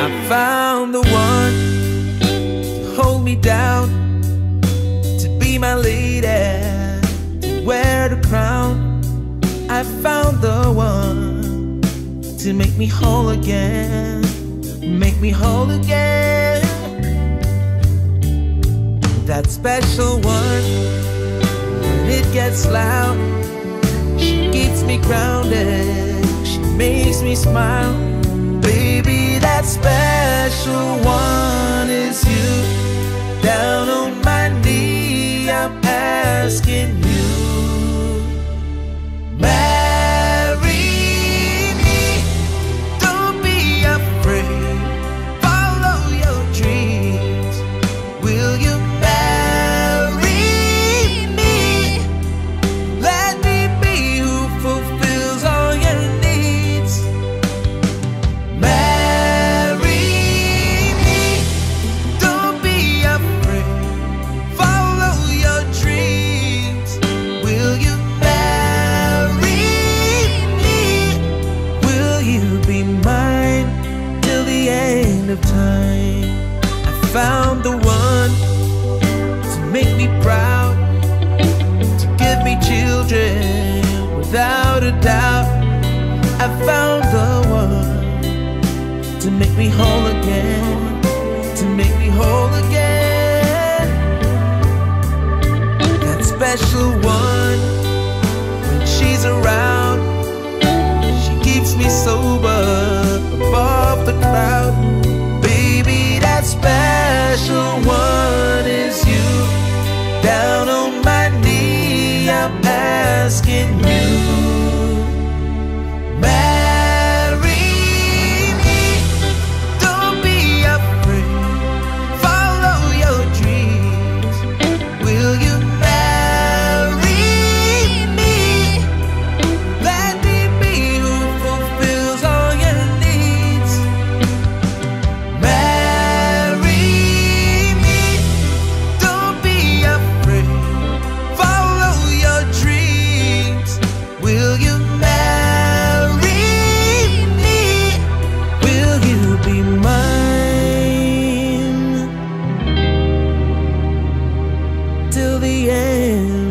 I found the one to hold me down, to be my lady, to wear the crown. I found the one to make me whole again, make me whole again. That special one, when it gets loud, she keeps me grounded, she makes me smile. Baby, that special one is you. Down on my knee, I'm asking you, marry me. Don't be afraid, follow your dreams. Will you marry me? Let me be who fulfills all your needs. Marry me. Don't be afraid, follow your dreams. Will you marry me? Will you be mine till the end of time? I found the one to make me proud, to give me children without a doubt. I found the one to make me whole again, to make me whole again. That special one, when she's around, she keeps me sober above the crowd. Baby, that special one is you. Down on my knee, I'm asking you, marry me. Don't be afraid, follow your dreams. Will you marry me? Let me be who fulfills all your needs. Marry me. Don't be afraid, follow your dreams. Will you marry me? Will you be mine till the end